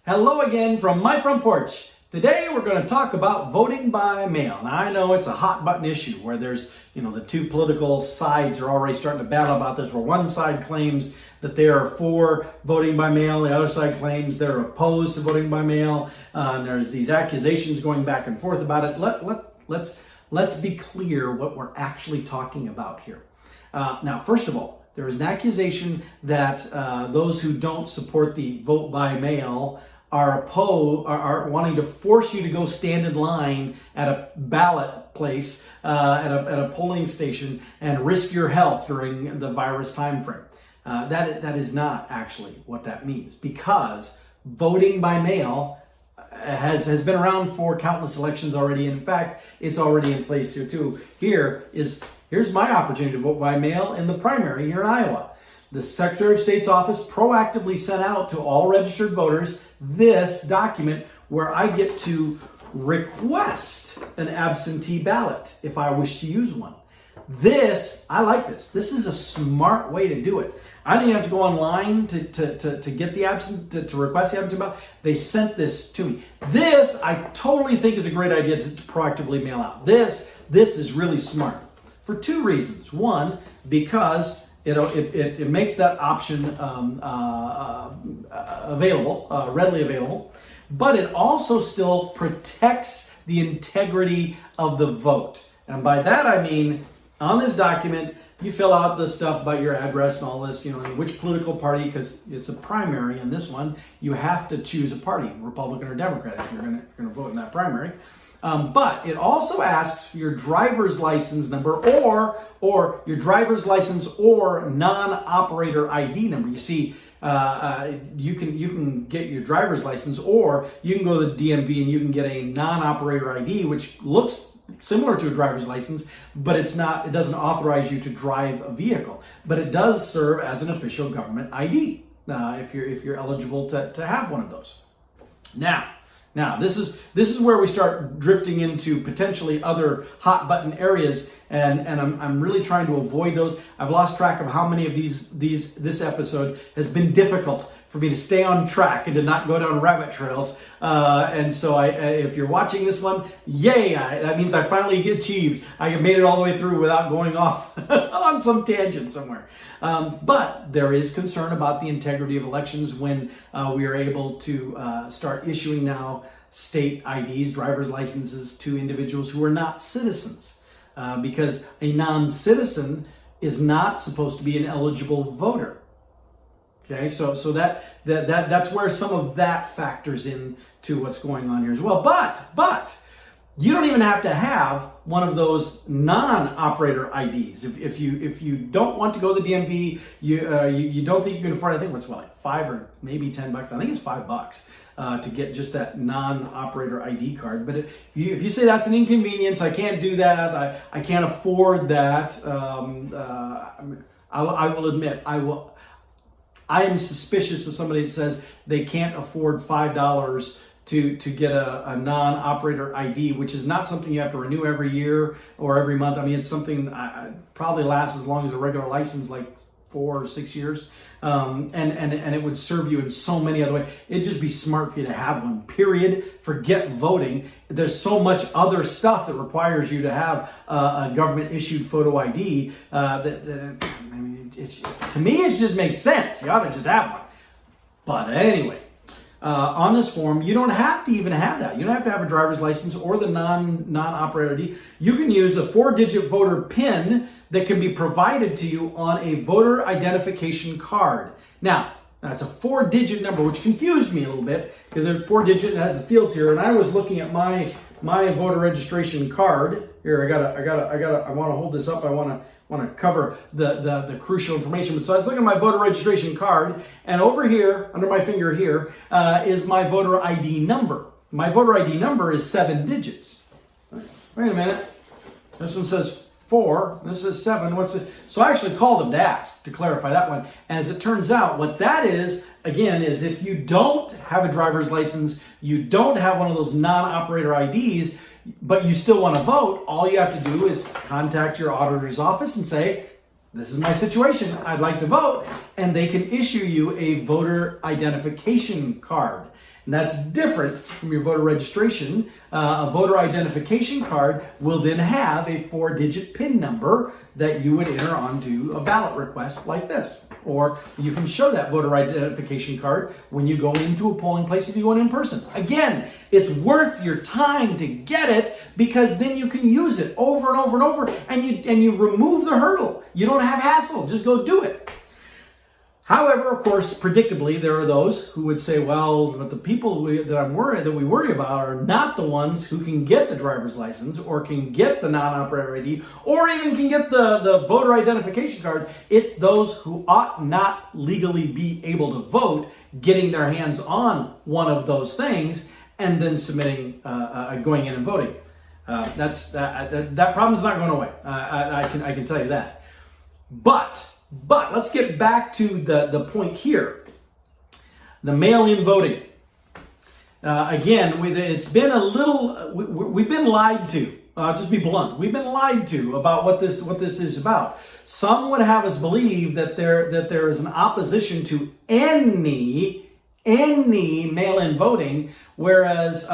Hello again from my front porch. Today we're going to talk about voting by mail. Now I know it's a hot button issue where there's, the two political sides are already starting to battle about this, where one side claims that they are for voting by mail, the other side claims they're opposed to voting by mail. And there's these accusations going back and forth about it. Let's be clear what we're actually talking about here. Now, first of all, there is an accusation that those who don't support the vote by mail are wanting to force you to go stand in line at a ballot place, at a polling station, and risk your health during the virus time frame. That is not actually what that means, because voting by mail has been around for countless elections already. In fact, it's already in place here too. Here's my opportunity to vote by mail in the primary here in Iowa. The Secretary of State's office proactively sent out to all registered voters this document where I get to request an absentee ballot if I wish to use one. I like this. This is a smart way to do it. I didn't have to go online to get the to request the absentee ballot. They sent this to me. This I totally think is a great idea to proactively mail out. This is really smart for two reasons. One, because it makes that option readily available, but it also still protects the integrity of the vote. And by that I mean, on this document, you fill out the stuff about your address and all this, and which political party, because it's a primary in this one, you have to choose a party, Republican or Democrat, if you're going to vote in that primary. But it also asks for your driver's license number or your driver's license or non-operator ID number. You see, you can get your driver's license, or you can go to the DMV and you can get a non-operator ID, which looks similar to a driver's license, but it doesn't authorize you to drive a vehicle. But it does serve as an official government ID if you're eligible to have one of those. Now, this is where we start drifting into potentially other hot button areas, and I'm really trying to avoid those. I've lost track of how many of this episode has been difficult for me to stay on track and to not go down rabbit trails. And so if you're watching this one, yay! That means I finally achieved. I made it all the way through without going off on some tangent somewhere. But there is concern about the integrity of elections when we are able to start issuing now state IDs, driver's licenses, to individuals who are not citizens, because a non-citizen is not supposed to be an eligible voter. Okay, so that's where some of that factors in to what's going on here as well. But you don't even have to have one of those non-operator IDs. If you don't want to go to the DMV, you don't think you can afford it. I think like $5 or maybe $10. I think it's $5 to get just that non-operator ID card. But if you say that's an inconvenience, I can't do that, I can't afford that, I will admit, I am suspicious of somebody that says they can't afford $5 to get a non-operator ID, which is not something you have to renew every year or every month. I mean, it's something probably lasts as long as a regular license, like 4 or 6 years. And it would serve you in so many other ways. It'd just be smart for you to have one, period. Forget voting. There's so much other stuff that requires you to have a government-issued photo ID to me, it just makes sense. You ought to just have one. But anyway, on this form, you don't have to even have that. You don't have to have a driver's license or the non-operator ID. You can use a 4-digit voter PIN that can be provided to you on a voter identification card. Now, that's a 4-digit number, which confused me a little bit because it's 4-digit and it has the fields here. And I was looking at my voter registration card here. I want to hold this up. I want to cover the crucial information. So I was looking at my voter registration card, and over here, under my finger here, is my voter ID number. My voter ID number is 7 digits. Wait a minute. This one says 4. This is 7. What's it? So I actually called them to ask to clarify that one. And as it turns out, what that is, again, is if you don't have a driver's license, you don't have one of those non-operator IDs, but you still want to vote, all you have to do is contact your auditor's office and say, this is my situation, I'd like to vote, and they can issue you a voter identification card. And that's different from your voter registration. A voter identification card will then have a 4-digit PIN number that you would enter onto a ballot request like this. Or you can show that voter identification card when you go into a polling place if you go in person. Again, it's worth your time to get it because then you can use it over and over and over, and you remove the hurdle. You don't have hassle. Just go do it. However, of course, predictably, there are those who would say, well, but the people that we worry about are not the ones who can get the driver's license or can get the non-operator ID or even can get the voter identification card. It's those who ought not legally be able to vote, getting their hands on one of those things and then submitting, going in and voting. That problem's not going away. I can tell you that. But let's get back to the point here. The mail-in voting. Again, it's been a little, we've been lied to. I'll just be blunt. We've been lied to about what this is about. Some would have us believe that there is an opposition to any mail-in voting, whereas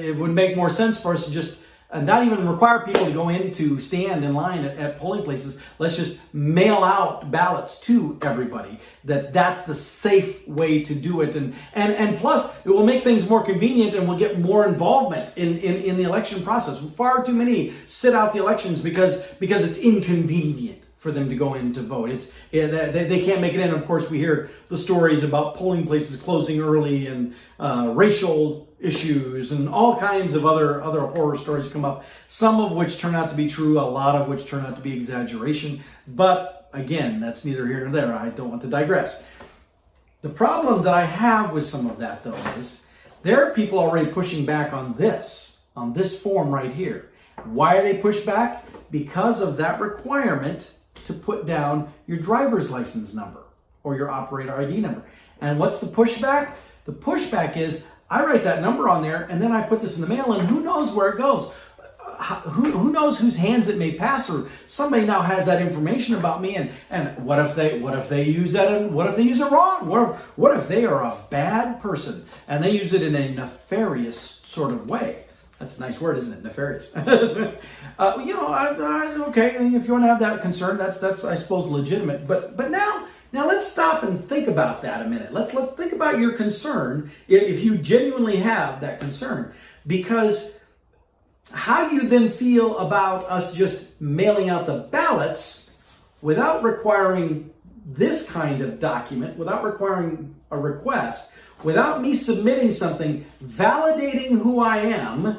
it would make more sense for us to just not even require people to go in to stand in line at polling places. Let's just mail out ballots to everybody. That's the safe way to do it. And plus, it will make things more convenient and we'll get more involvement in the election process. Far too many sit out the elections because it's inconvenient for them to go in to vote. They can't make it in. Of course, we hear the stories about polling places closing early and racial issues and all kinds of other horror stories come up, some of which turn out to be true, a lot of which turn out to be exaggeration. But again, that's neither here nor there. I don't want to digress. The problem that I have with some of that, though, is there are people already pushing back on this form right here. Why are they pushed back? Because of that requirement to put down your driver's license number or your operator ID number. And what's the pushback? The pushback is, I write that number on there and then I put this in the mail and who knows where it goes? Who knows whose hands it may pass through? Somebody now has that information about me, and what if they use that, and what if they use it wrong? What if they are a bad person and they use it in a nefarious sort of way? That's a nice word, isn't it? Nefarious. Okay, if you want to have that concern, that's I suppose legitimate. But now let's stop and think about that a minute. Let's think about your concern if you genuinely have that concern, because how do you then feel about us just mailing out the ballots without requiring this kind of document, without requiring a request, without me submitting something validating who I am?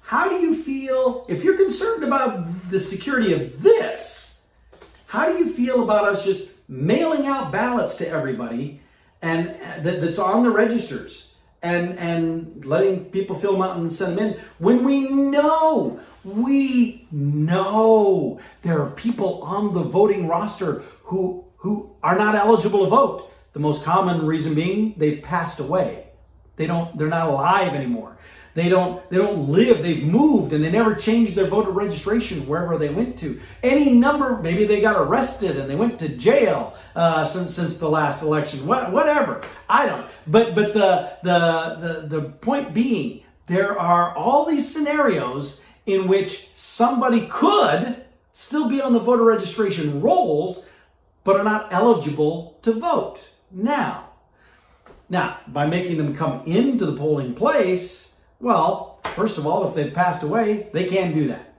How do you feel, if you're concerned about the security of this, how do you feel about us just mailing out ballots to everybody and that's on the registers and letting people fill them out and send them in when we know there are people on the voting roster who are not eligible to vote? The most common reason being they've passed away. They're not alive anymore. They don't live. They've moved and they never changed their voter registration wherever they went to. Any number, maybe they got arrested and they went to jail since the last election. Whatever. I don't. But the point being, there are all these scenarios in which somebody could still be on the voter registration rolls, but are not eligible to vote. Now, by making them come into the polling place, well, first of all, if they've passed away, they can do that.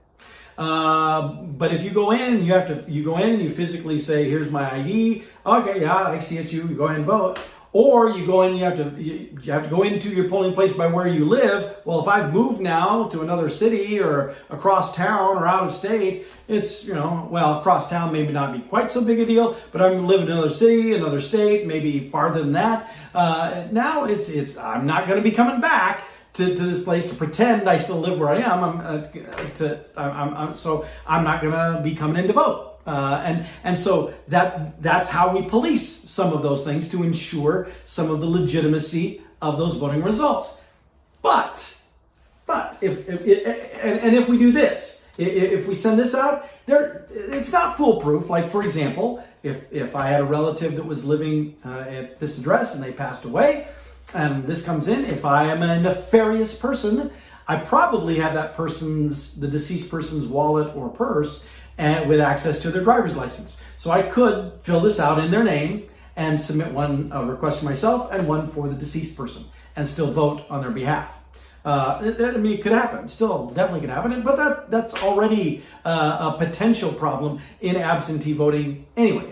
But if you go in, you go in and you physically say, "Here's my ID." Okay, yeah, I see it's you. You go ahead and vote. Or you go in, you have to go into your polling place by where you live. Well, if I've moved now to another city or across town or out of state, it's, across town maybe not be quite so big a deal, but I'm living in another city, another state, maybe farther than that. Now I'm not going to be coming back to this place to pretend I still live where I am. So I'm not going to be coming in to vote. And so that's how we police some of those things to ensure some of the legitimacy of those voting results. But if we do this, if we send this out, it's not foolproof. Like, for example, if I had a relative that was living at this address and they passed away, And this comes in, if I am a nefarious person, I probably have the deceased person's wallet or purse and with access to their driver's license. So I could fill this out in their name and submit one request for myself and one for the deceased person and still vote on their behalf. It could happen. Still, definitely could happen. But that's already a potential problem in absentee voting. Anyway,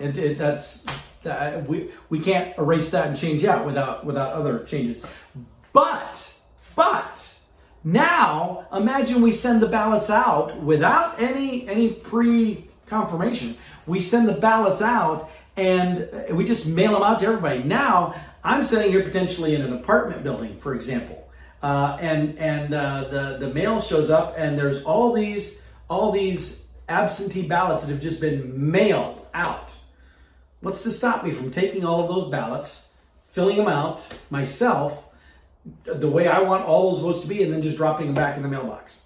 we can't erase that and change that without other changes. But now imagine we send the ballots out without any pre-confirmation. We send the ballots out and we just mail them out to everybody. Now I'm sitting here potentially in an apartment building, for example. The mail shows up and there's all these absentee ballots that have just been mailed out. What's to stop me from taking all of those ballots, filling them out myself the way I want all those votes to be, and then just dropping them back in the mailbox?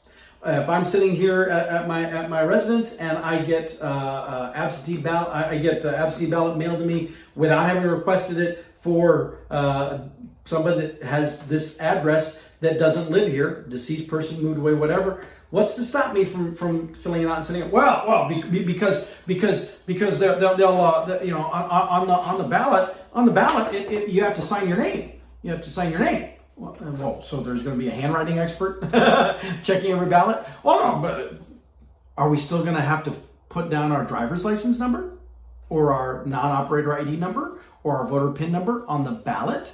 If I'm sitting here at my residence and I get absentee ballot mailed to me without having requested it for somebody that has this address that doesn't live here, deceased person, moved away, whatever. What's to stop me from filling it out and sending it? Well, because they'll on the ballot you have to sign your name. You have to sign your name. Well, so there's going to be a handwriting expert checking every ballot. Well, no, but are we still going to have to put down our driver's license number, or our non-operator ID number, or our voter PIN number on the ballot?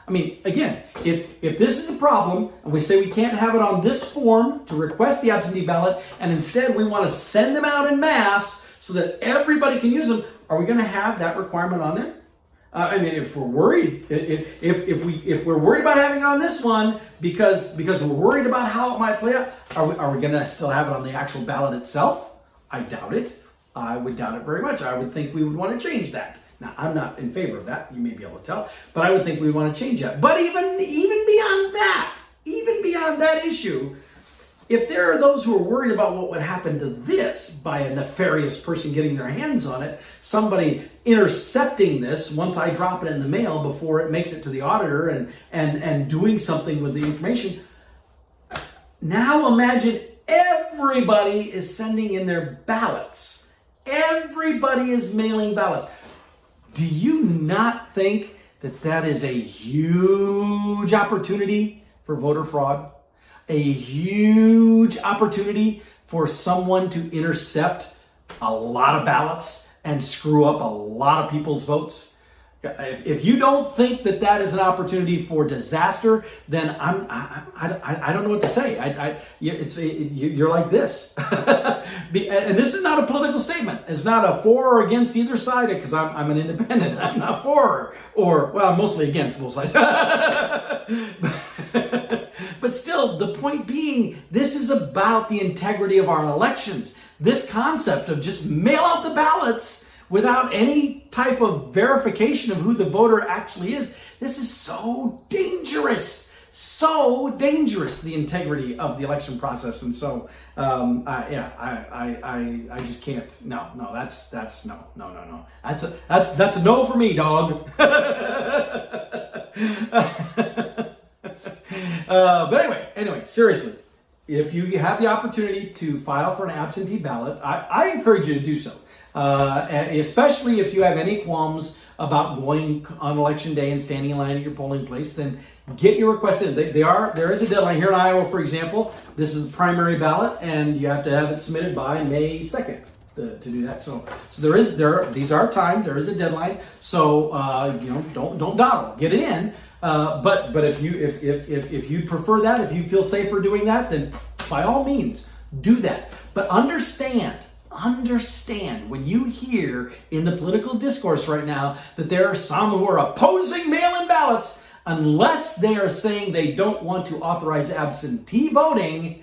I mean, again, if this is a problem and we say we can't have it on this form to request the absentee ballot, and instead we want to send them out in mass so that everybody can use them, are we going to have that requirement on there? If we're worried, if we're worried about having it on this one because we're worried about how it might play out, are we going to still have it on the actual ballot itself? I doubt it. I would doubt it very much. I would think we would want to change that. Now, I'm not in favor of that. You may be able to tell, but I would think we want to change that. But even beyond that issue, if there are those who are worried about what would happen to this by a nefarious person getting their hands on it, somebody intercepting this once I drop it in the mail before it makes it to the auditor and doing something with the information, now imagine everybody is sending in their ballots. Everybody is mailing ballots. Do you not think that is a huge opportunity for voter fraud? A huge opportunity for someone to intercept a lot of ballots and screw up a lot of people's votes? If you don't think that is an opportunity for disaster, then I don't know what to say. You're like this, and this is not a political statement. It's not a for or against either side, because I'm an independent. I'm not for or well, I'm mostly against both sides. But still, the point being, this is about the integrity of our elections. This concept of just mail out the ballots without any type of verification of who the voter actually is, this is so dangerous to the integrity of the election process. And so, I just can't. No, that's no. That's a no for me, dog. But anyway, seriously, if you have the opportunity to file for an absentee ballot, I encourage you to do so. Especially if you have any qualms about going on election day and standing in line at your polling place, then get your request in. There is a deadline. Here in Iowa, for example, this is a primary ballot, and you have to have it submitted by May 2nd to do that. So these are timed. There is a deadline. So don't dawdle. Get it in. But if you prefer that, if you feel safer doing that, then by all means do that. But understand when you hear in the political discourse right now that there are some who are opposing mail-in ballots, unless they are saying they don't want to authorize absentee voting,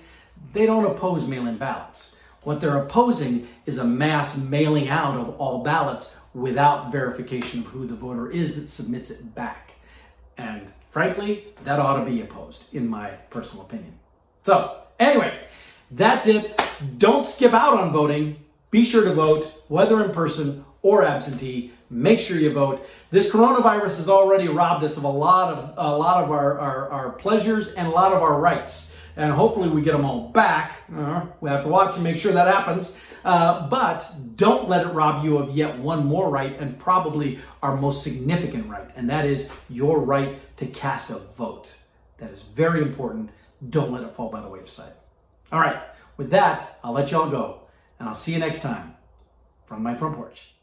they don't oppose mail-in ballots. What they're opposing is a mass mailing out of all ballots without verification of who the voter is that submits it back. And frankly, that ought to be opposed, in my personal opinion. So, anyway, that's it. Don't skip out on voting. Be sure to vote, whether in person or absentee. Make sure you vote. This coronavirus has already robbed us of a lot of our pleasures and a lot of our rights. And hopefully we get them all back. We have to watch and make sure that happens. But don't let it rob you of yet one more right, and probably our most significant right. And that is your right to cast a vote. That is very important. Don't let it fall by the wayside. All right. With that, I'll let y'all go. And I'll see you next time from my front porch.